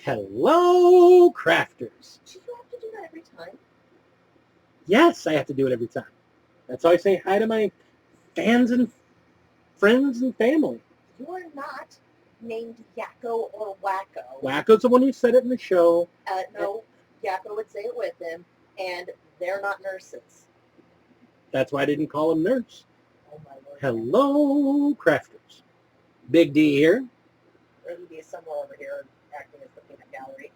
Hello, crafters. Do you have to do that every time? Yes, I have to do it every time. That's how I say hi to my fans and friends and family. You are not named Yakko or Wacko. Wacko's the one who said it in the show. No, Yakko would say it with him, and they're not nurses. That's why I didn't call him nurse. Oh my Lord. Hello, crafters. Big D here. Lady D is somewhere over here acting as the peanut gallery.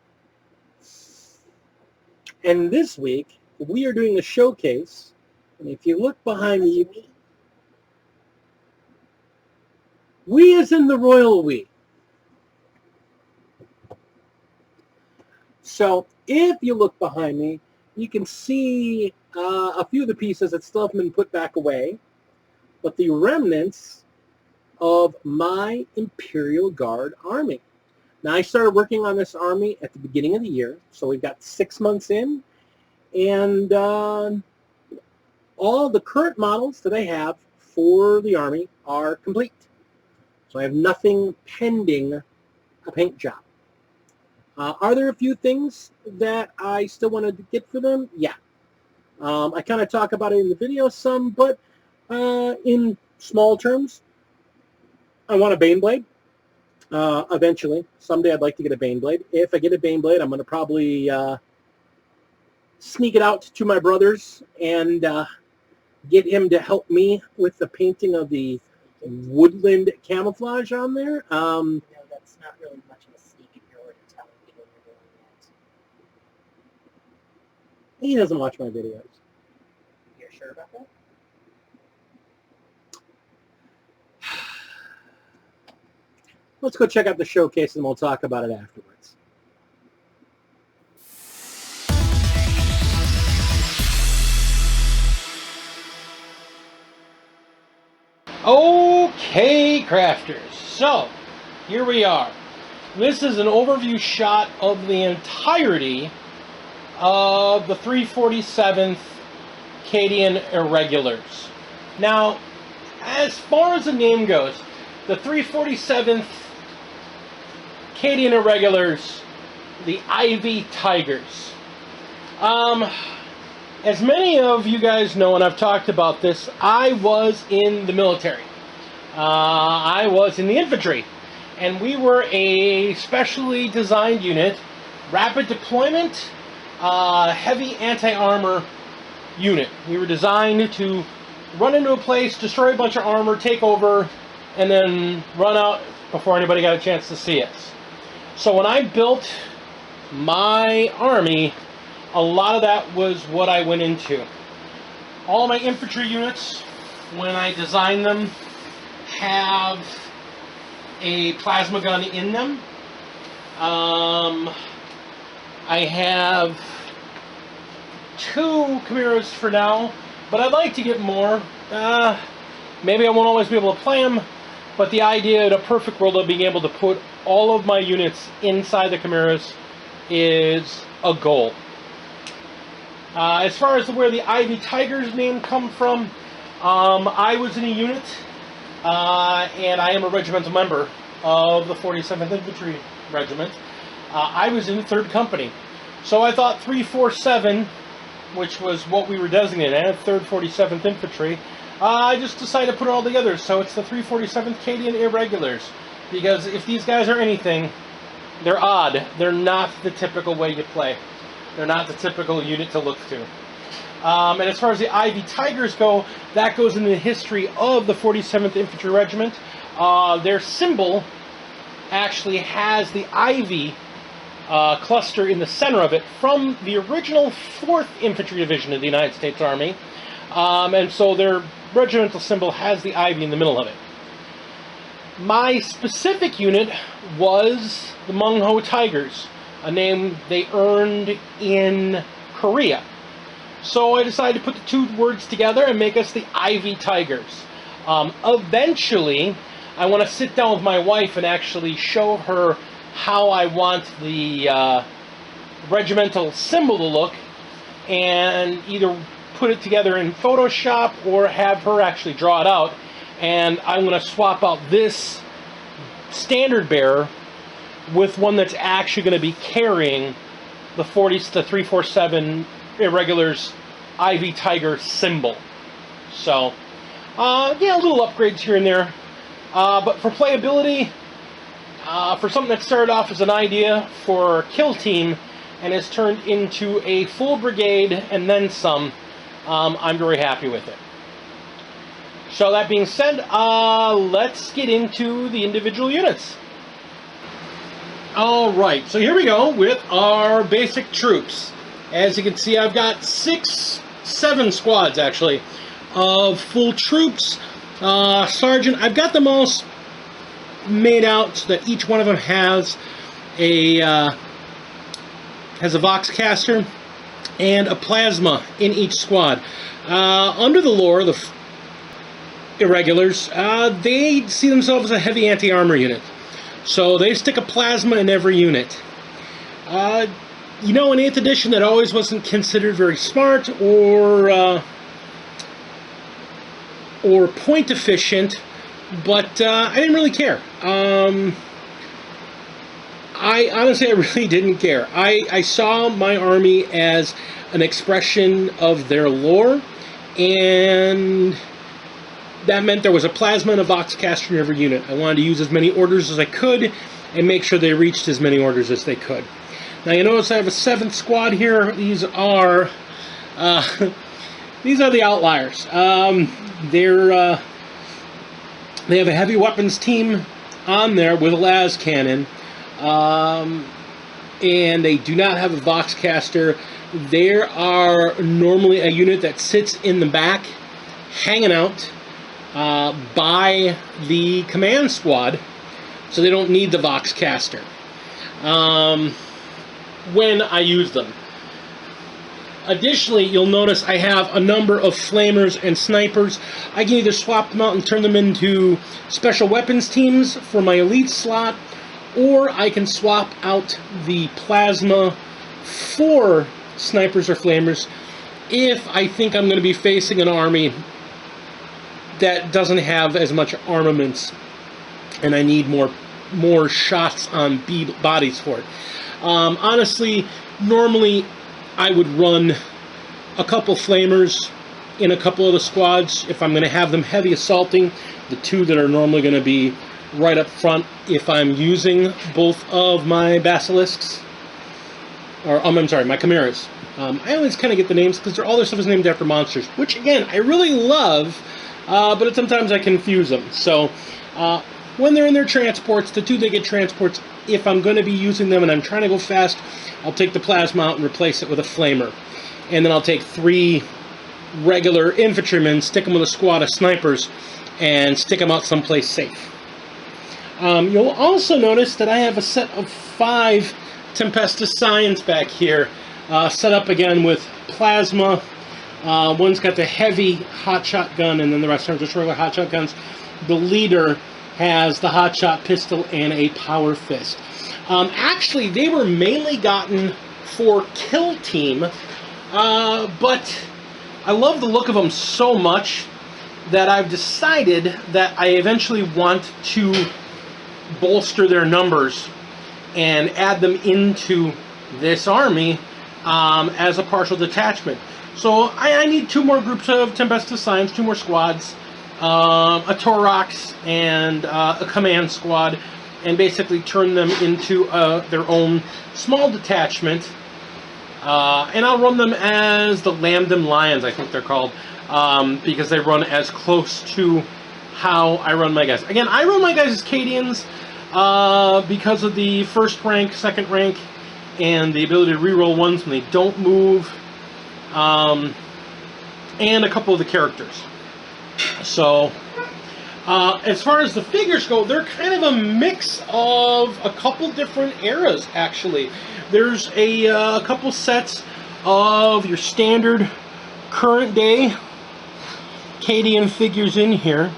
And this week, we are doing a showcase. And if you look behind me, we as in the royal we. So if you look behind me, you can see a few of the pieces that still haven't been put back away, but the remnants of my Imperial Guard army. Now, I started working on this army at the beginning of the year, so we've got 6 months in, and all the current models that I have for the army are complete. So I have nothing pending a paint job. Are there a few things that I still want to get for them? Yeah. I kind of talk about it in the video some, but in small terms, I want a Baneblade. Eventually. Someday I'd like to get a Baneblade. If I get a Baneblade, I'm going to probably sneak it out to my brothers and get him to help me with the painting of the woodland camouflage on there. No, that's not really much of a sneak if you're already telling people you're doing that. He doesn't watch my videos. You're sure about that? Let's go check out the showcase and we'll talk about it afterwards. Okay, crafters. So, here we are. This is an overview shot of the entirety of the 347th Cadian Irregulars. Now, as far as the name goes, the 347th Cadian Irregulars, the Ivy Tigers. As many of you guys know, and I've talked about this, I was in the military. I was in the infantry, and we were a specially designed unit, rapid deployment, heavy anti-armor unit. We were designed to run into a place, destroy a bunch of armor, take over, and then run out before anybody got a chance to see us. So when I built my army, a lot of that was what I went into. All my infantry units, when I design them, have a plasma gun in them. I have 2 Chimeras for now, but I'd like to get more. Maybe I won't always be able to play them, but the idea in a perfect world of being able to put all of my units inside the Chimeras is a goal. As far as where the Ivy Tigers name come from, I was in a unit, and I am a regimental member of the 47th Infantry Regiment. I was in the 3rd Company. So I thought 347, which was what we were designated as, 3rd 47th Infantry, I just decided to put it all together. So it's the 347th Cadian Irregulars. Because if these guys are anything, they're odd. They're not the typical way you play. They're not the typical unit to look to. And as far as the Ivy Tigers go, that goes into the history of the 47th Infantry Regiment. Their symbol actually has the ivy cluster in the center of it from the original 4th Infantry Division of the United States Army. And so their regimental symbol has the ivy in the middle of it. My specific unit was the Mung Ho Tigers, a name they earned in Korea. So I decided to put the 2 words together and make us the Ivy Tigers. Eventually, I want to sit down with my wife and actually show her how I want the regimental symbol to look, and either put it together in Photoshop or have her actually draw it out. And I'm going to swap out this standard bearer with one that's actually going to be carrying the 347 Irregulars Ivy Tiger symbol. So, yeah, little upgrades here and there. But for playability, for something that started off as an idea for a kill team and has turned into a full brigade and then some, I'm very happy with it. So that being said, let's get into the individual units. Alright, so here we go with our basic troops. As you can see, I've got 7 squads actually of full troops. Sergeant, I've got them all made out so that each one of them has a Voxcaster and a plasma in each squad. Under the lore, the Irregulars, they see themselves as a heavy anti-armor unit. So they stick a plasma in every unit. You know, in 8th edition, that always wasn't considered very smart or point efficient, but I didn't really care. I honestly really didn't care. I saw my army as an expression of their lore, and that meant there was a plasma and a Voxcaster in every unit. I wanted to use as many orders as I could and make sure they reached as many orders as they could. Now you notice I have a 7th squad here. These are the outliers. They have a heavy weapons team on there with a las cannon, and they do not have a Voxcaster. They are normally a unit that sits in the back, hanging out by the command squad, so they don't need the Voxcaster when I use them. Additionally, you'll notice I have a number of flamers and snipers. I can either swap them out and turn them into special weapons teams for my elite slot, or I can swap out the plasma for snipers or flamers if I think I'm going to be facing an army that doesn't have as much armaments and I need more shots on bodies for it. Honestly, normally I would run a couple flamers in a couple of the squads if I'm going to have them heavy assaulting, the 2 that are normally going to be right up front if I'm using both of my Basilisks, or I'm sorry, my Chimeras. I always kind of get the names because all their stuff is named after monsters, which again, I really love, but sometimes I confuse them. So when they're in their transports, the 2 they get transports, if I'm going to be using them and I'm trying to go fast, I'll take the plasma out and replace it with a flamer. And then I'll take 3 regular infantrymen, stick them with a squad of snipers, and stick them out someplace safe. You'll also notice that I have a set of 5 Tempestus Scions back here, set up again with plasma. One's got the heavy hotshot gun, and then the rest are just regular hotshot guns. The leader has the hotshot pistol and a power fist. Actually, they were mainly gotten for kill team, but I love the look of them so much that I've decided that I eventually want to bolster their numbers and add them into this army as a partial detachment. So I need 2 more groups of Tempestus Scions, 2 more squads, a Torox and a command squad, and basically turn them into their own small detachment. And I'll run them as the Lambdom Lions, I think they're called, because they run as close to how I run my guys. Again, I run my guys as Cadians because of the 1st rank, 2nd rank, and the ability to reroll ones when they don't move, and a couple of the characters. So, as far as the figures go, they're kind of a mix of a couple different eras, actually. There's a couple sets of your standard current day Cadian figures in here.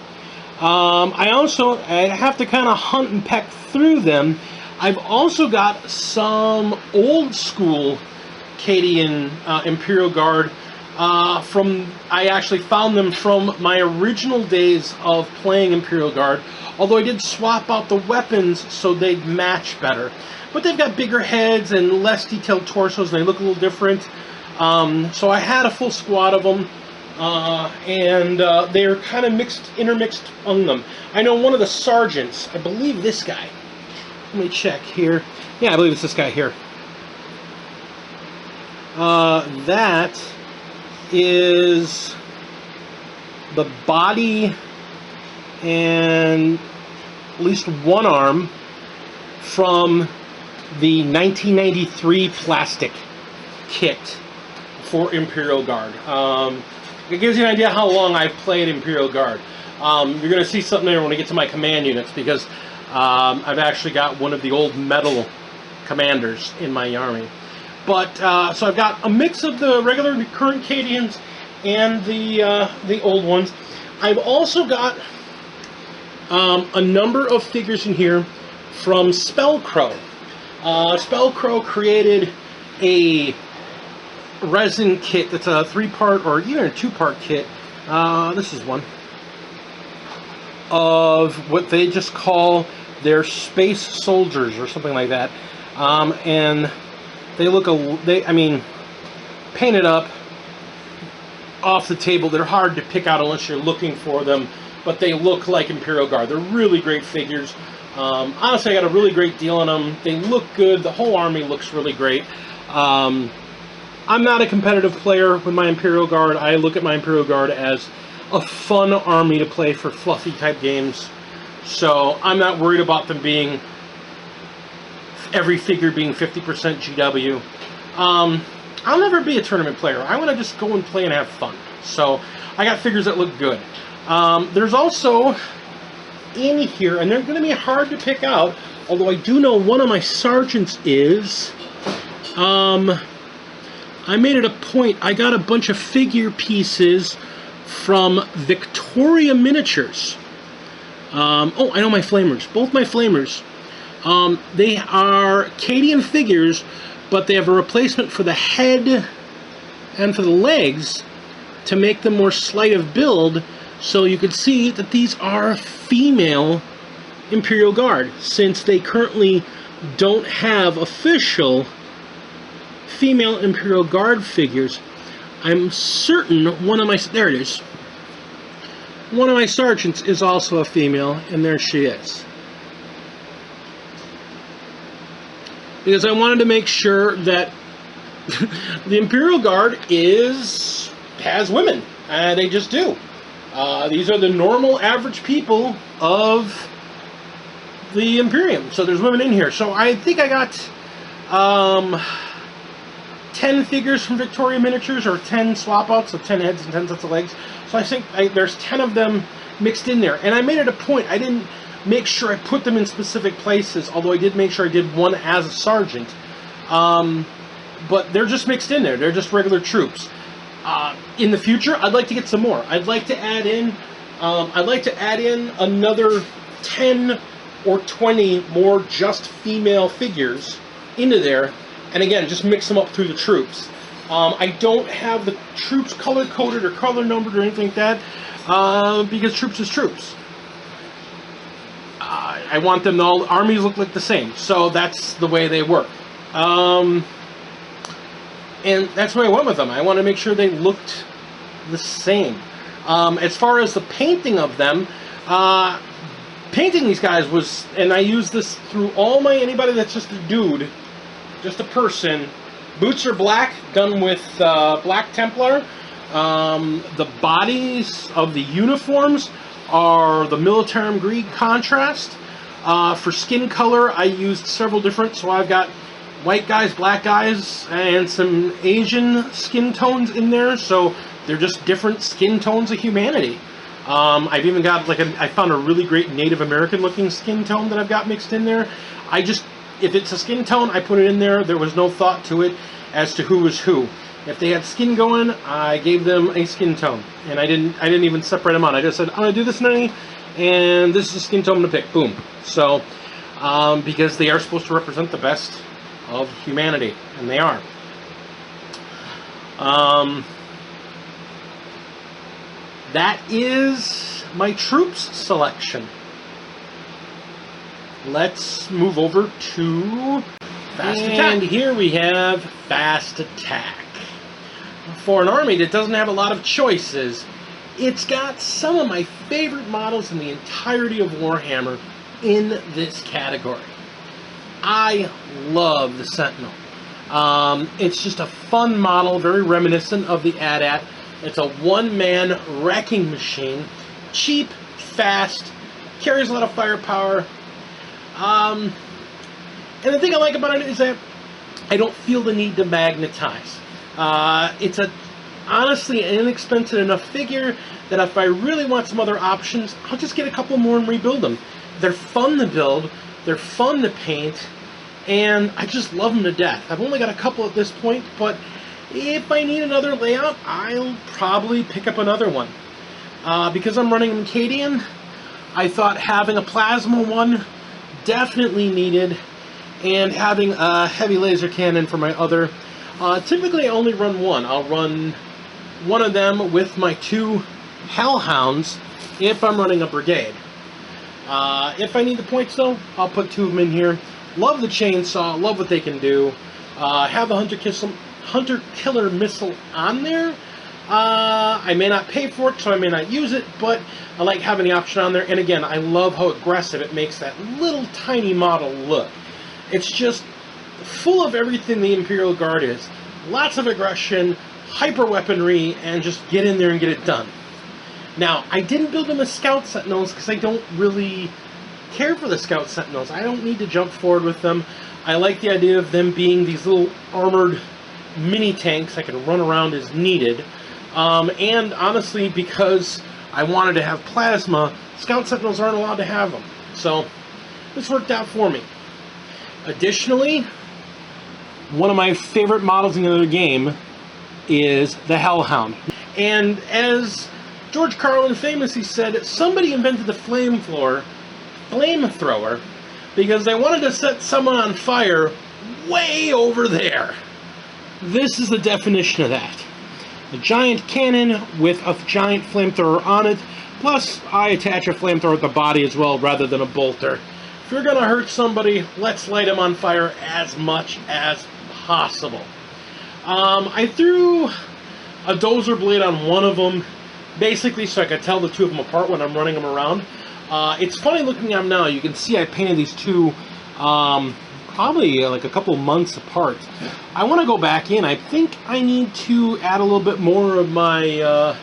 I have to kind of hunt and peck through them. I've also got some old school Cadian Imperial Guard I actually found them from my original days of playing Imperial Guard, although I did swap out the weapons so they'd match better. But they've got bigger heads and less detailed torsos, and they look a little different. So I had a full squad of them, and they're kind of intermixed among them. I know one of the sergeants, I believe this guy. Let me check here. Yeah, I believe it's this guy here. That is the body and at least one arm from the 1993 plastic kit for Imperial Guard. It gives you an idea how long I've played Imperial Guard. You're going to see something there when we get to my command units, because I've actually got one of the old metal commanders in my army. But so I've got a mix of the regular current Cadians and the old ones. I've also got a number of figures in here from Spellcrow. Spellcrow created a resin kit that's a 3-part or even a 2-part kit. This is one of what they just call their space soldiers or something like that, and they look painted up off the table. They're hard to pick out unless you're looking for them, but they look like Imperial Guard. They're really great figures. Honestly, I got a really great deal on them. They look good. The whole army looks really great. I'm not a competitive player with my Imperial Guard. I look at my Imperial Guard as a fun army to play for fluffy type games. So I'm not worried about them being, every figure being 50% GW. I'll never be a tournament player. I want to just go and play and have fun. So I got figures that look good. There's also in here, and they're going to be hard to pick out, although I do know one of my sergeants is, I made it a point, I got a bunch of figure pieces from Victoria Miniatures. Oh, I know my flamers. Both my flamers. They are Cadian figures, but they have a replacement for the head and for the legs to make them more sleight of build. So you can see that these are female Imperial Guard, since they currently don't have official female Imperial Guard figures. I'm certain one of my, there it is, one of my sergeants is also a female, and there she is. Because I wanted to make sure that the Imperial Guard has women, and they just do. These are the normal average people of the Imperium, so there's women in here. So I think I got 10 figures from Victoria Miniatures, or 10 swap outs, so 10 heads and 10 sets of legs. So I think there's 10 of them mixed in there. And I made it a point, I didn't make sure I put them in specific places, although I did make sure I did one as a sergeant. But they're just mixed in there. They're just regular troops. In the future, I'd like to get some more. I'd like to add in another 10 or 20 more just female figures into there, and again, just mix them up through the troops. I don't have the troops color-coded or color-numbered or anything like that, because troops is troops. I want them to all, armies look like the same, so that's the way they work. And that's where I went with them. I want to make sure they looked the same. As far as the painting of them, painting these guys was, and I use this through all my, anybody that's just a dude, just a person. Boots are black, done with black Templar. The bodies of the uniforms are the Militarum Green contrast. For skin color, I used several different, so I've got white guys, black guys, and some Asian skin tones in there, so they're just different skin tones of humanity. I've even got, I found a really great Native American looking skin tone that I've got mixed in there. If it's a skin tone, I put it in there. There was no thought to it as to who was who. If they had skin going, I gave them a skin tone, and I didn't even separate them out. I just said, I'm gonna do this many, and this is the skin tone I'm gonna pick. Boom. So, because they are supposed to represent the best of humanity, and they are. that is my troops selection. Let's move over to Fast Attack. And here we have Fast Attack. For an army that doesn't have a lot of choices, it's got some of my favorite models in the entirety of Warhammer in this category. I love the Sentinel. It's just a fun model, very reminiscent of the AT-AT. It's a one-man wrecking machine, cheap, fast, carries a lot of firepower. And the thing I like about it is that I don't feel the need to magnetize. It's honestly an inexpensive enough figure that if I really want some other options, I'll just get a couple more and rebuild them. They're fun to build, they're fun to paint, and I just love them to death. I've only got a couple at this point, but if I need another layout, I'll probably pick up another one. Because I'm running Cadian, I thought having a plasma one definitely needed, and having a heavy laser cannon for my other. Typically I only run one. I'll run one of them with my 2 Hellhounds if I'm running a brigade. If I need the points though, I'll put 2 of them in here. Love the chainsaw, love what they can do. Have the Hunter Killer Missile on there. I may not pay for it, so I may not use it, but I like having the option on there. And again, I love how aggressive it makes that little tiny model look. It's just full of everything the Imperial Guard is. Lots of aggression, hyper weaponry, and just get in there and get it done. Now, I didn't build them as Scout Sentinels because I don't really care for the Scout Sentinels. I don't need to jump forward with them. I like the idea of them being these little armored mini tanks I can run around as needed. And honestly, because I wanted to have plasma, Scout Sentinels aren't allowed to have them. So, this worked out for me. Additionally, one of my favorite models in the game is the Hellhound. And as George Carlin famously said, somebody invented the flamethrower because they wanted to set someone on fire way over there. This is the definition of that. A giant cannon with a giant flamethrower on it, plus I attach a flamethrower at the body as well rather than a bolter. If you're going to hurt somebody, let's light them on fire as much as possible. I threw a dozer blade on one of them, basically so I could tell the 2 of them apart when I'm running them around. It's funny looking at them now. You can see I painted these 2 probably like a couple months apart. I want to go back in. I think I need to add a little bit more of my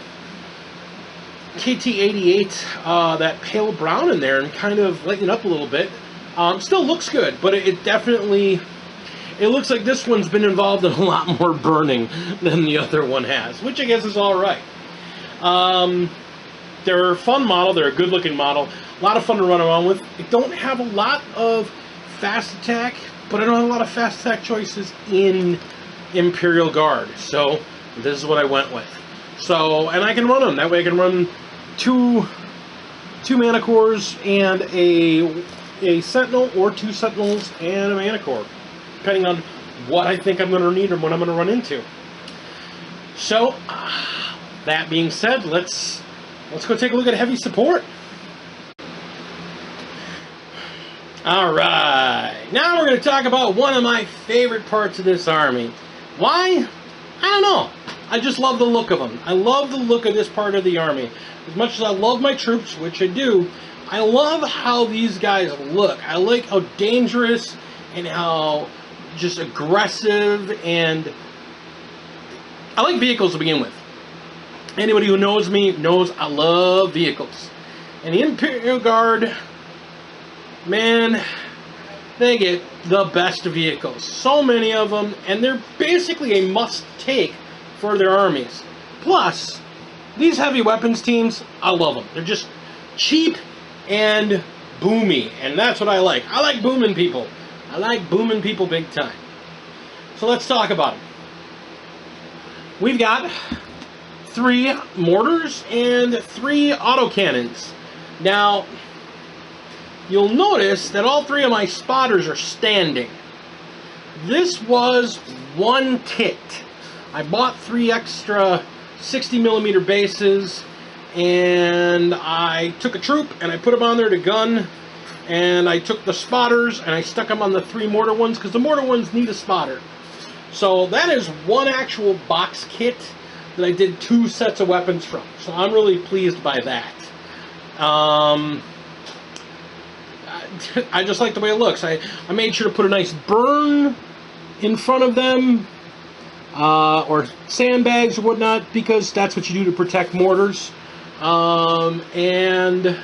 KT88, that pale brown in there, and kind of lighten it up a little bit. Still looks good, but it definitely, it looks like this one's been involved in a lot more burning than the other one has, which I guess is alright. They're a fun model, they're a good looking model, a lot of fun to run around with. I don't have a lot of fast attack, but I don't have a lot of fast attack choices in Imperial Guard, so this is what I went with. So, and I can run them, that way I can run two mana cores and a sentinel, or 2 sentinels and a mana core, depending on what I think I'm going to need or what I'm going to run into. So, that being said, let's go take a look at heavy support. Alright, now we're going to talk about one of my favorite parts of this army. Why? I don't know. I just love the look of them. I love the look of this part of the army. As much as I love my troops, which I do, I love how these guys look. I like how dangerous and how just aggressive, and I like vehicles to begin with. Anybody who knows me knows I love vehicles. And the Imperial Guard, man, they get the best vehicles. So many of them, and they're basically a must-take for their armies. Plus, these heavy weapons teams, I love them. They're just cheap and boomy, and that's what I like. I like booming people. I like booming people big time. So let's talk about them. We've got 3 mortars and 3 autocannons. Now, you'll notice that all 3 of my spotters are standing. This was one kit. I bought 3 extra 60mm bases, and I took a troop and I put them on there to gun, and I took the spotters and I stuck them on the 3 mortar ones because the mortar ones need a spotter. So that is one actual box kit that I did 2 sets of weapons from. So I'm really pleased by that. I just like the way it looks. I made sure to put a nice burn in front of them, or sandbags or whatnot, because that's what you do to protect mortars. And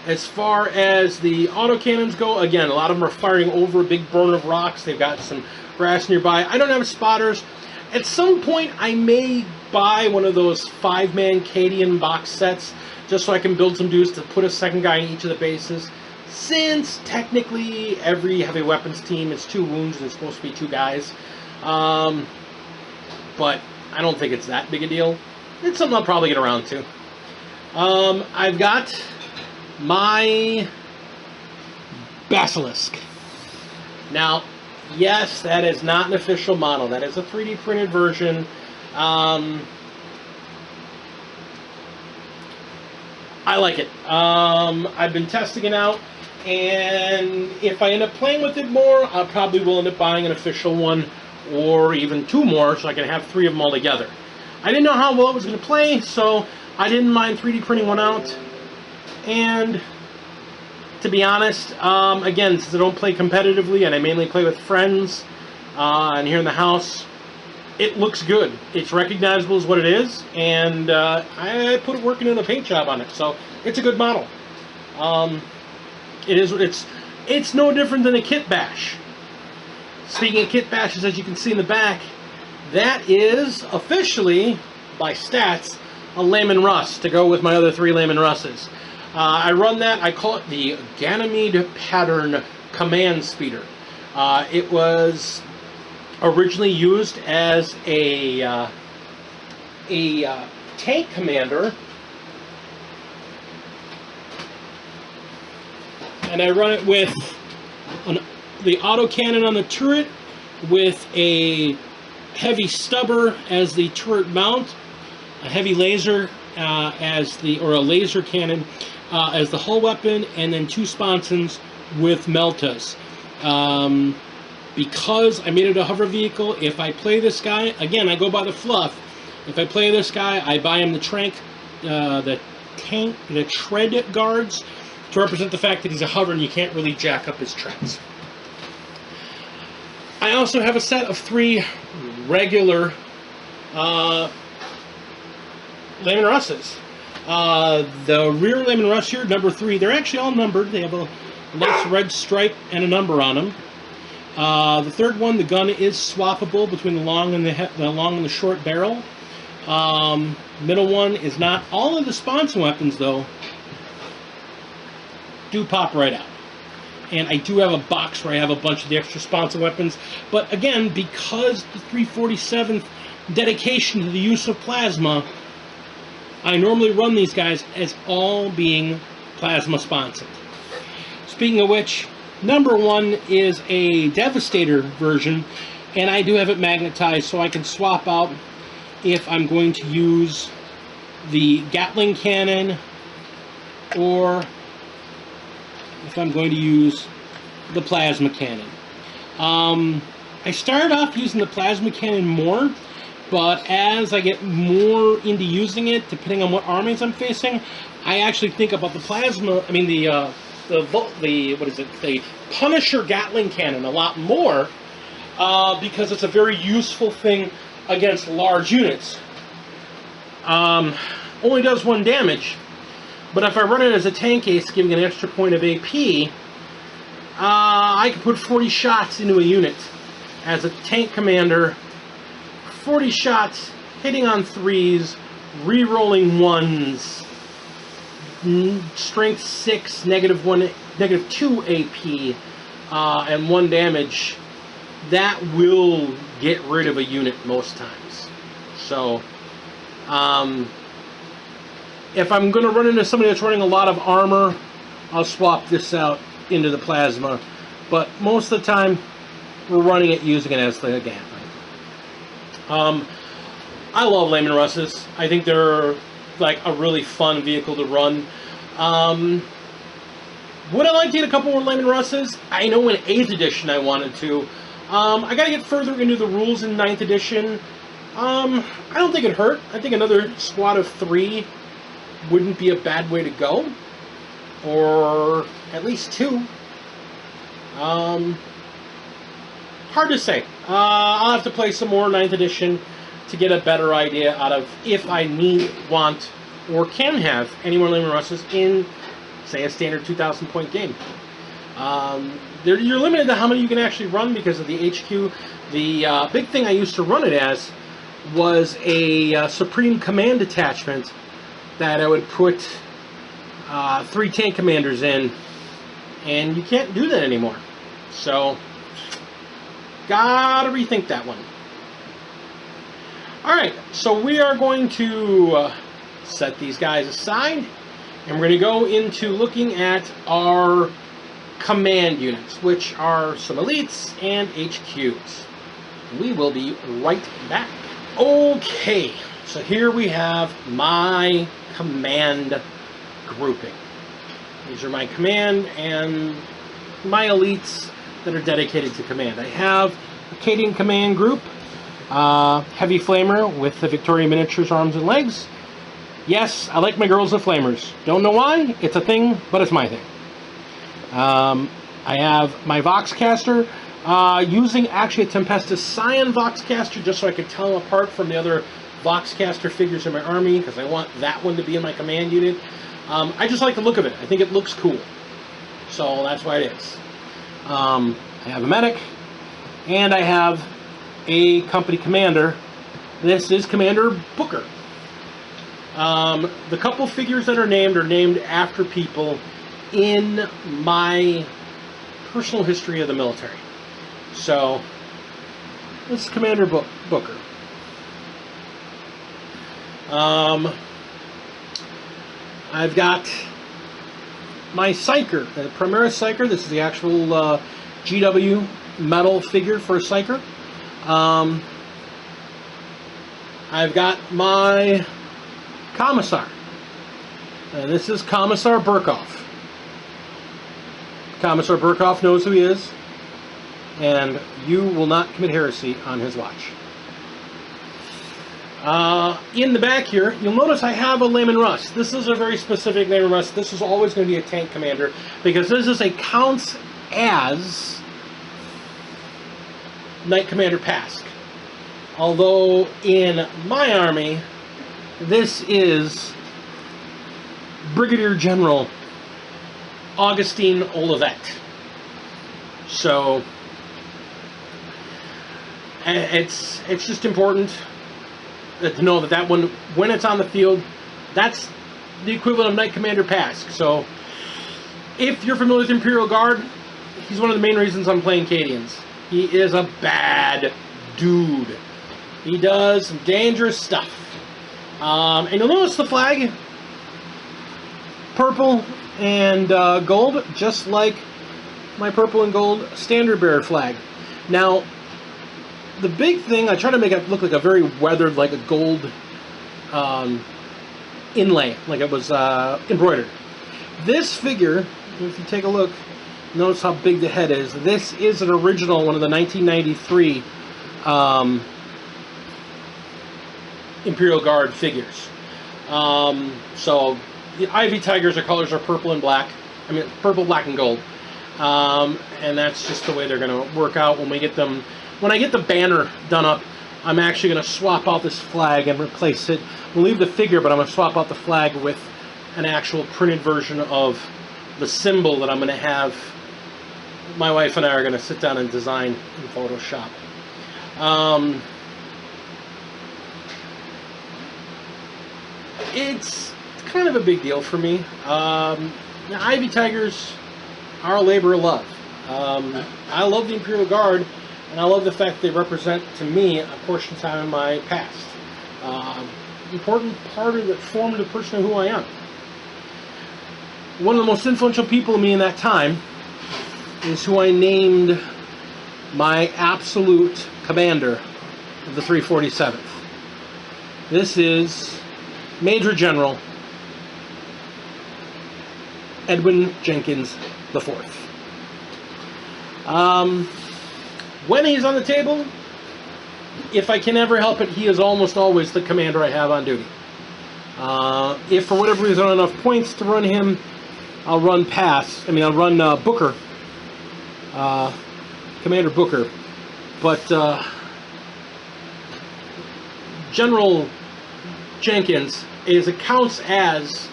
as far as the autocannons go, again, a lot of them are firing over a big burn of rocks. They've got some grass nearby. I don't have spotters. At some point, I may buy one of those 5-man Cadian box sets, just so I can build some dudes to put a second guy in each of the bases. Since technically every heavy weapons team is 2 wounds and it's supposed to be 2 guys. But I don't think it's that big a deal. It's something I'll probably get around to. I've got my Basilisk. Now, yes, that is not an official model. That is a 3D printed version. I like it. I've been testing it out, and if I end up playing with it more, I probably will end up buying an official one, or even 2 more, so I can have 3 of them all together. I didn't know how well it was going to play, so I didn't mind 3D printing one out. And to be honest, again, since I don't play competitively and I mainly play with friends and here in the house, it looks good. It's recognizable as what it is, and I put it working in a paint job on it, so it's a good model. It's no different than a kit bash. Speaking of kit bashes, as you can see in the back, that is officially, by stats, a Layman Russ to go with my other 3 Layman Russes. I run that. I call it the Ganymede Pattern Command Speeder. It was originally used as a tank commander, and I run it with the autocannon on the turret, with a heavy stubber as the turret mount, a heavy laser or a laser cannon as the hull weapon, and then 2 sponsons with meltas. Because I made it a hover vehicle, if I play this guy, again, I go by the fluff. If I play this guy, I buy him the tread guards to represent the fact that he's a hover and you can't really jack up his treads. I also have a set of 3 regular Layman Russes. The rear Layman Russ here, number 3, they're actually all numbered. They have a nice red stripe and a number on them. The third one, the gun is swappable between the long and the short barrel. Middle one is not. All of the sponson weapons, though, do pop right out. And I do have a box where I have a bunch of the extra sponson weapons. But again, because the 347th dedication to the use of plasma, I normally run these guys as all being plasma sponsored. Speaking of which, number 1 is a Devastator version, and I do have it magnetized so I can swap out if I'm going to use the Gatling cannon or if I'm going to use the plasma cannon. I started off using the plasma cannon more, but as I get more into using it, depending on what armies I'm facing, I actually think about the plasma, the Punisher Gatling cannon a lot more, because it's a very useful thing against large units. Only does 1 damage, but if I run it as a tank ace, giving an extra point of AP, I can put 40 shots into a unit as a tank commander. 40 shots, hitting on 3s, re-rolling 1s, strength 6, -2 AP, and 1 damage. That will get rid of a unit most times. So, if I'm going to run into somebody that's running a lot of armor, I'll swap this out into the plasma. But most of the time, we're running it using it as the Gatling. I love Layman Russes. I think they're like a really fun vehicle to run. Would I like to get a couple more Layman Russes? I know in 8th edition I wanted to. I got to get further into the rules in 9th edition. I don't think it hurt. I think another squad of 3 wouldn't be a bad way to go. Or at least 2. Hard to say. I'll have to play some more 9th edition to get a better idea out of if I need, want, or can have any more Layman Russes in, say, a standard 2,000 point game. You're limited to how many you can actually run because of the HQ. The big thing I used to run it as was a Supreme Command detachment that I would put 3 tank commanders in, and you can't do that anymore. So, gotta rethink that one. Alright, so we are going to set these guys aside, and we're going to go into looking at our command units, which are some elites and HQs. We will be right back. Okay, so here we have my command grouping. These are my command and my elites that are dedicated to command. I have a Cadian command group, heavy flamer with the Victoria Miniatures arms and legs. Yes, I like my girls with flamers. Don't know why, it's a thing, but it's my thing. I have my Voxcaster, using actually a Tempestus Scion Voxcaster just so I could tell them apart from the other Voxcaster figures in my army, because I want that one to be in my command unit. I just like the look of it. I think it looks cool. So that's why it is. I have a medic, and I have a company commander. This is Commander Booker. The couple figures that are named after people in my personal history of the military. So, this is Commander Booker. I've got my Psyker, the Primaris Psyker. This is the actual GW metal figure for a Psyker. I've got my Commissar. And this is Commissar Burkhoff. Commissar Burkhoff knows who he is, and you will not commit heresy on his watch. In the back here, you'll notice I have a Layman Russ. This is a very specific Layman Russ. This is always going to be a tank commander, because this is a counts as Knight Commander Pask. Although in my army, this is Brigadier General Augustine Olivet. So it's just important to know that one, when it's on the field, that's the equivalent of Knight Commander Pask. So if you're familiar with Imperial Guard, he's one of the main reasons I'm playing Cadians. He is a bad dude. He does some dangerous stuff. And you'll notice the flag, purple and gold, just like my purple and gold standard bearer flag. Now, the big thing, I try to make it look like a very weathered, like a gold inlay, like it was embroidered. This figure, if you take a look, notice how big the head is. This is an original, one of the 1993 Imperial Guard figures. So the Ivy Tigers, their colors are purple and black. I mean, purple, black, and gold. And that's just the way they're going to work out when we get them. When I get the banner done up, I'm actually going to swap out this flag and replace it. We'll leave the figure, but I'm going to swap out the flag with an actual printed version of the symbol that I'm going to have. My wife and I are going to sit down and design in Photoshop. It's kind of a big deal for me. The Ivy Tigers are a labor of love. I love the Imperial Guard, and I love the fact that they represent, to me, a portion of time in my past. Important part of that formed the person of who I am. One of the most influential people to me in that time is who I named my absolute commander of the 347th. This is Major General Edwin Jenkins IV. When he's on the table, if I can ever help it, he is almost always the commander I have on duty. If for whatever reason I don't have enough points to run him, I'll run Booker, Commander Booker. But General Jenkins counts as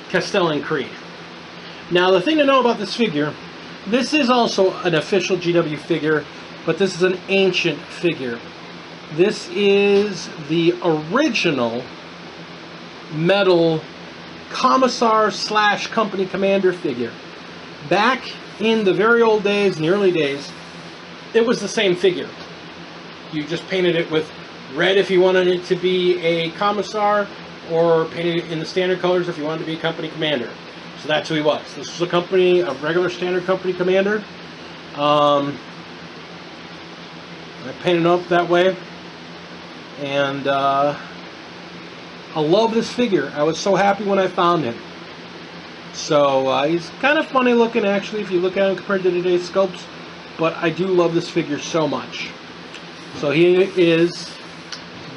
Castellan Creed. Now, the thing to know about this figure, this is also an official GW figure, but this is an ancient figure. This is the original metal commissar / company commander figure. Back in the very old days, in the early days, it was the same figure. You just painted it with red if you wanted it to be a commissar, or painted it in the standard colors if you wanted to be a company commander. So that's who he was. This was a regular standard company commander. I painted him up that way. And I love this figure. I was so happy when I found him. So he's kind of funny looking, actually, if you look at him compared to today's sculpts. But I do love this figure so much. So he is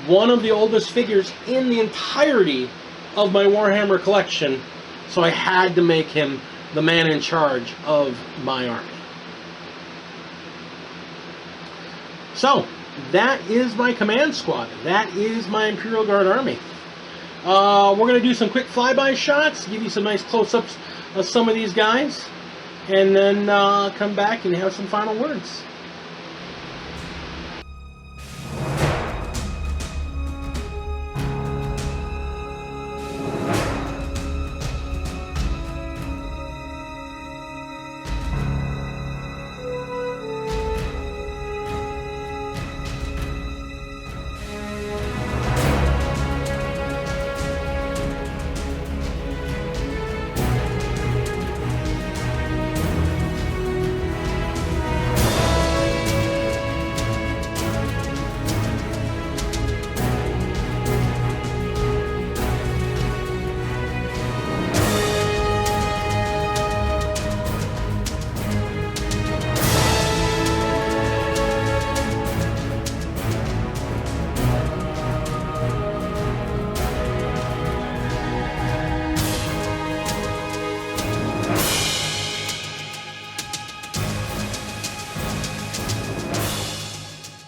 one of the oldest figures in the entirety of my Warhammer collection. So I had to make him the man in charge of my army. So that is my command squad. That is my Imperial Guard army. We're going to do some quick flyby shots, give you some nice close-ups of some of these guys, and then come back and have some final words.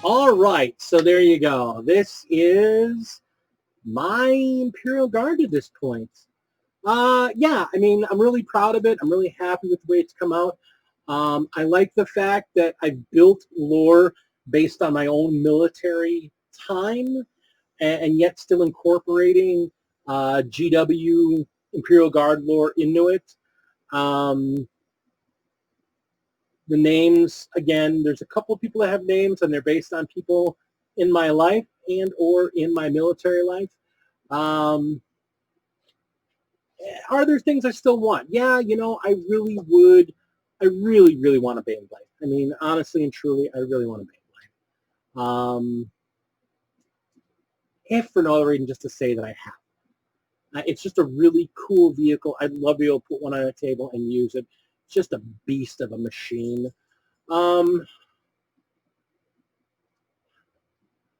All right, so there you go. This is my Imperial Guard at this point. Yeah, I mean, I'm really proud of it. I'm really happy with the way it's come out. I like the fact that I built lore based on my own military time, and yet still incorporating GW Imperial Guard lore into it. The names, again, there's a couple of people that have names, and they're based on people in my life and or in my military life. Are there things I still want? Yeah, you know, I really would. I really, really want a Bane Blade. I mean, honestly and truly, I really want a Bane Blade. If for no other reason, just to say that I have. It's just a really cool vehicle. I'd love to be able to put one on a table and use it. It's just a beast of a machine. I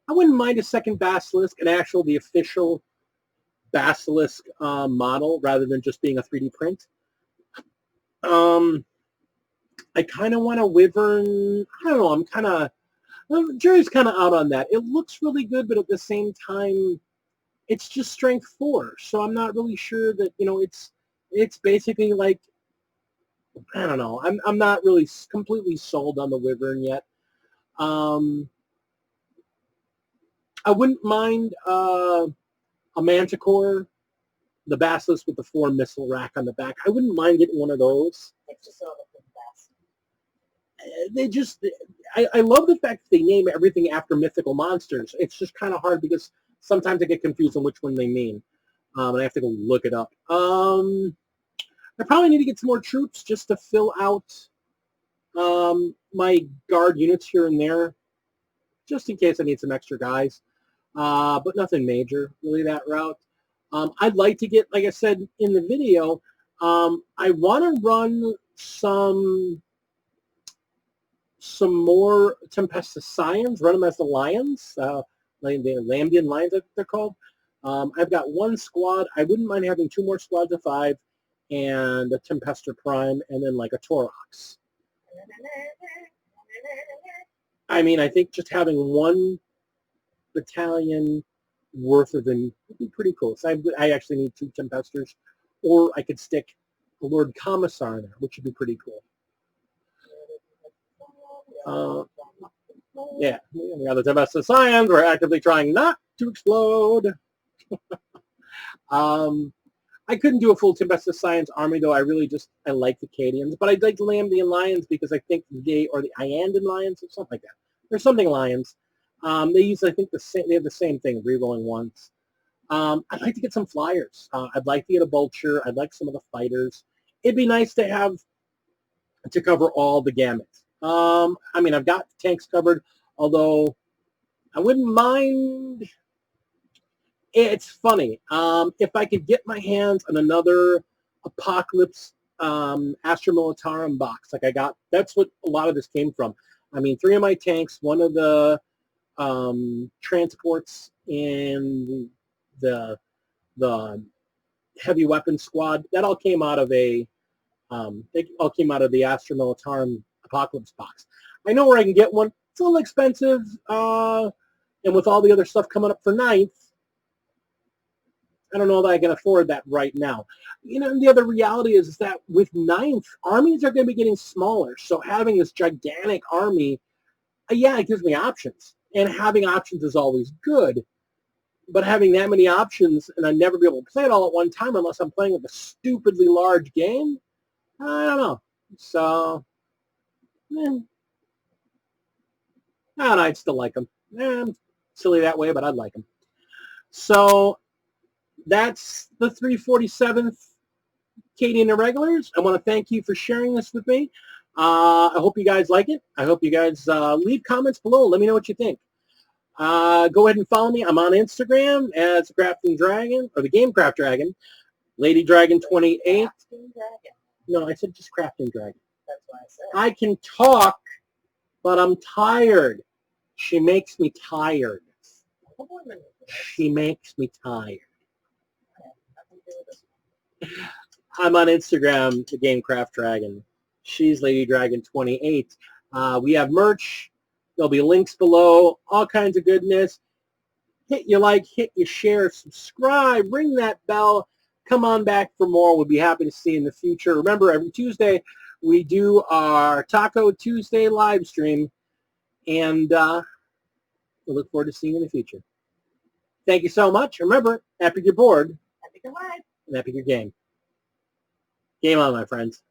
wouldn't mind a second Basilisk, the official Basilisk model, rather than just being a 3D print. I kind of want a Wyvern. I don't know. Jury's kind of out on that. It looks really good, but at the same time, it's just strength 4. So I'm not really sure that, you know, it's basically like, I don't know. I'm not really completely sold on the Wyvern yet. I wouldn't mind a Manticore, the Basilisk with the 4 missile rack on the back. I wouldn't mind getting one of those. It's just all the best. I love the fact that they name everything after mythical monsters. It's just kind of hard because sometimes I get confused on which one they mean. And I have to go look it up. I probably need to get some more troops just to fill out my guard units here and there, just in case I need some extra guys. but nothing major really that route. I'd like to get, like I said in the video, I want to run some more Tempestus Scions, run them as the Lions, Lambian Lions, they're called. I've got one squad. I wouldn't mind having 2 more squads of 5 and a Tempester Prime and then like a Torox. I mean, I think just having 1 battalion worth of them would be pretty cool. So I actually need 2 Tempesters, or I could stick a Lord Commissar in there, which would be pretty cool. Yeah, we got the Tempestus Scions. We're actively trying not to explode. I couldn't do a full Tempestus Scions army, though. I like the Cadians, but I'd like the Lambian Lions because I think or the Iandan Lions, or something like that. There's something Lions. They use, I think, they have the same thing, rerolling once. I'd like to get some flyers. I'd like to get a vulture. I'd like some of the fighters. It'd be nice to have to cover all the gamut. I mean, I've got tanks covered, although I wouldn't mind. It's funny. If I could get my hands on another Apocalypse Astra Militarum box, like I got, that's what a lot of this came from. I mean, 3 of my tanks, 1 of the transports in the heavy weapons squad, that all came out of they all came out of the Astra Militarum Apocalypse box. I know where I can get one. It's a little expensive, and with all the other stuff coming up for 9th, I don't know that I can afford that right now. You know, and the other reality is that with 9th, armies are going to be getting smaller. So having this gigantic army, yeah, it gives me options. And having options is always good. But having that many options and I'd never be able to play it all at one time unless I'm playing with a stupidly large game, I don't know. So, I don't know, I'd still like them. I'm silly that way, but I'd like them. So that's the 347th Cadian Irregulars. I want to thank you for sharing this with me. I hope you guys like it. I hope you guys leave comments below. Let me know what you think. Go ahead and follow me. I'm on Instagram as Crafting Dragon, or the Gamecraft Dragon, Lady Dragon 28. No, I said just Crafting Dragon. That's what I said. I can talk, but I'm tired. She makes me tired. She makes me tired. I'm on Instagram, the Gamecraft Dragon. She's Lady Dragon 28. We have merch. There'll be links below. All kinds of goodness. Hit your like, hit your share, subscribe, ring that bell. Come on back for more. We'll be happy to see you in the future. Remember, every Tuesday we do our Taco Tuesday live stream, and we look forward to seeing you in the future. Thank you so much. Remember, epic your board, Epic your life. and epic your game. Game on, my friends.